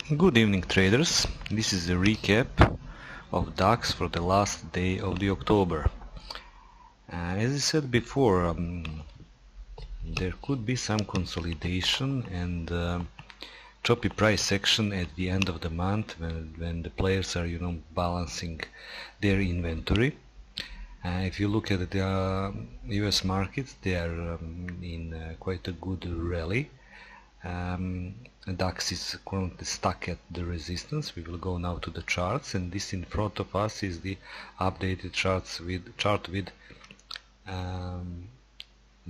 Good evening, traders. This is a recap of DAX for the last day of the October. As I said before, there could be some consolidation and choppy price action at the end of the month when the players are, balancing their inventory. If you look at the US markets, they are in quite a good rally. DAX is currently stuck at the resistance. We will go now to the charts, and this in front of us is the updated chart with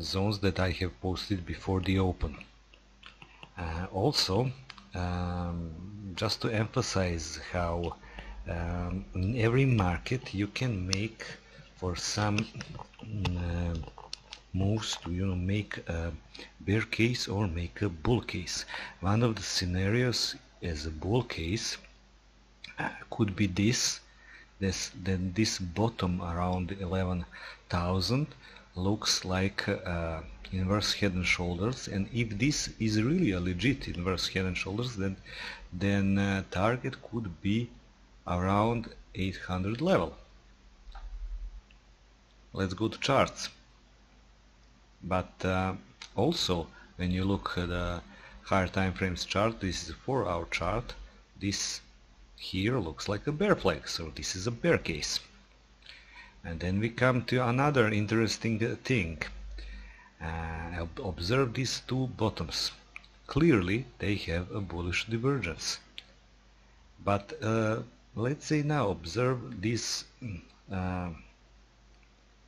zones that I have posted before the open. Also, just to emphasize how in every market you can make for some moves to make a bear case or make a bull case. One of the scenarios as a bull case could be this bottom around 11,000 looks like inverse head and shoulders, and if this is really a legit inverse head and shoulders, then target could be around 800 level. Let's go to charts. But also, when you look at the higher time frames chart, this is a 4-hour chart. This here looks like a bear flag, so this is a bear case. And then we come to another interesting thing. Observe these two bottoms. Clearly, they have a bullish divergence. But let's say now observe this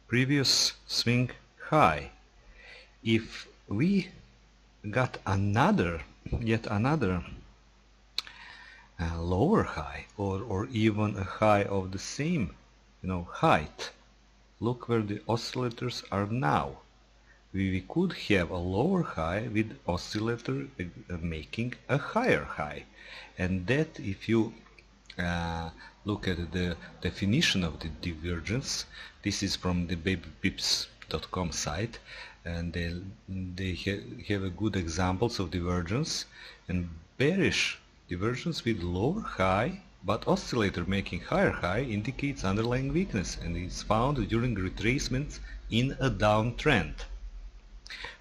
previous swing high. If we got yet another lower high, or even a high of the same height, look where the oscillators are now. We could have a lower high with oscillator making a higher high, and that, if you look at the definition of the divergence, this is from the babypips.com site, and they have a good examples of divergence. And bearish divergence with lower high but oscillator making higher high indicates underlying weakness and is found during retracements in a downtrend.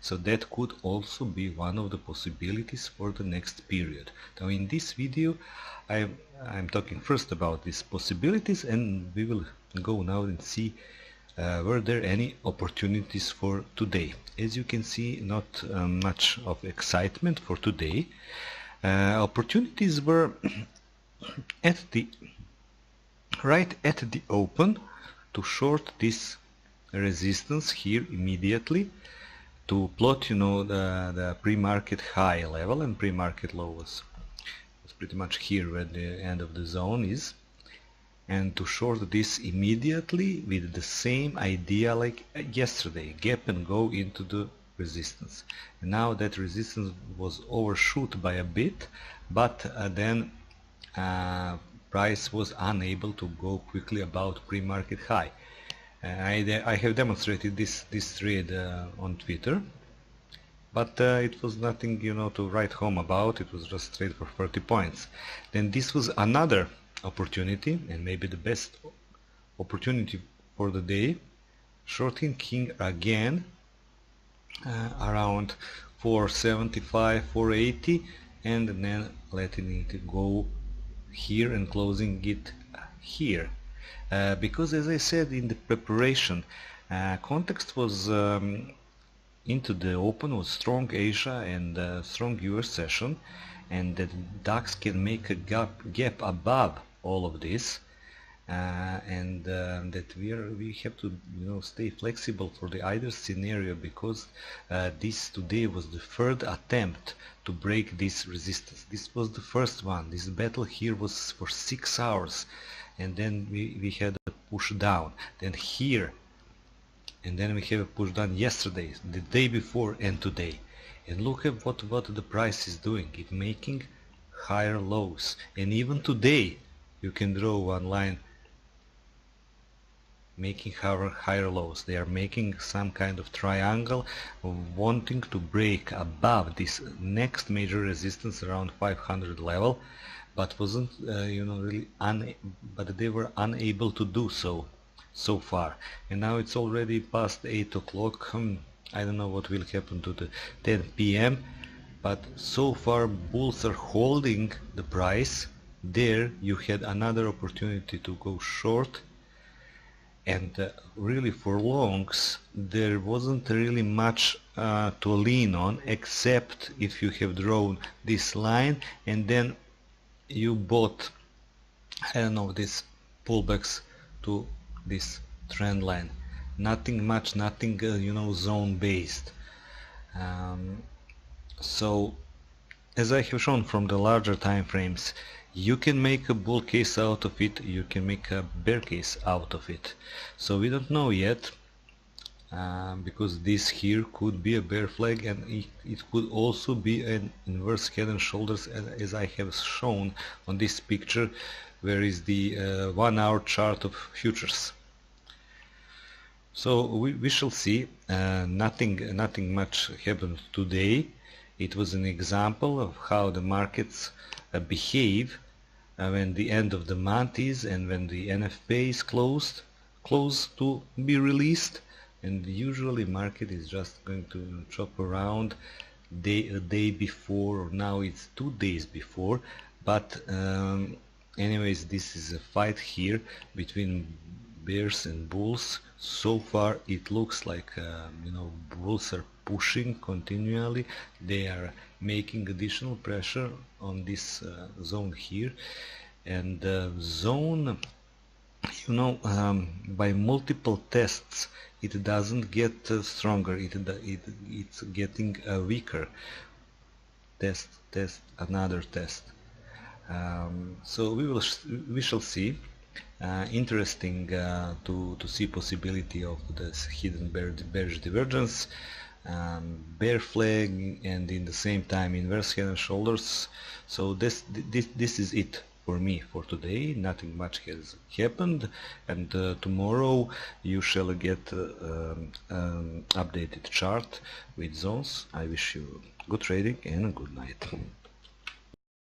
So that could also be one of the possibilities for the next period. Now in this video I'm talking first about these possibilities, and we will go now and see were there any opportunities for today. As you can see, not much of excitement for today. Opportunities were right at the open to short this resistance here immediately, to plot the pre-market high level and pre-market lows. It's pretty much here where the end of the zone is, and to short this immediately with the same idea like yesterday, gap and go into the resistance. And now that resistance was overshoot by a bit, but then price was unable to go quickly above pre-market high. I have demonstrated this trade on Twitter, but it was nothing to write home about. It was just trade for 30 points. Then this was another opportunity, and maybe the best opportunity for the day, shorting king again around 475, 480, and then letting it go here and closing it here. Because as I said in the preparation, context was into the open was strong Asia and strong US session, and that DAX can make a gap above all of this, and that we have to stay flexible for the either scenario, because this today was the third attempt to break this resistance. This was the first one. This battle here was for 6 hours, and then we had a push down, then here, and then we have a push down yesterday, the day before, and today. And look at what the price is doing. It's making higher lows, and even today you can draw one line making higher lows. They are making some kind of triangle, wanting to break above this next major resistance around 500 level, but wasn't really but they were unable to do so far. And now it's already past 8 o'clock. I don't know what will happen to the 10 p.m. but so far bulls are holding the price. There you had another opportunity to go short, and really for longs there wasn't really much to lean on, except if you have drawn this line and then you bought, I don't know, these pullbacks to this trend line. Nothing much, nothing zone based. So as I have shown from the larger time frames, you can make a bull case out of it, you can make a bear case out of it. So we don't know yet, because this here could be a bear flag, and it could also be an inverse head and shoulders, as I have shown on this picture, where is the 1 hour chart of futures. So we shall see. Nothing much happened today. It was an example of how the markets behave when the end of the month is and when the NFP is close to be released, and usually market is just going to chop around a day before, or now it's 2 days before. But anyways, this is a fight here between bears and bulls. So far it looks like bulls are pushing continually. They are making additional pressure on this zone here, and zone, by multiple tests it doesn't get stronger, it's getting weaker. Test, another test. So we shall see. Interesting to see possibility of this hidden bearish divergence, bear flag, and in the same time inverse head and shoulders. So this is it for me for today. Nothing much has happened, and tomorrow you shall get updated chart with zones. I wish you good trading and good night.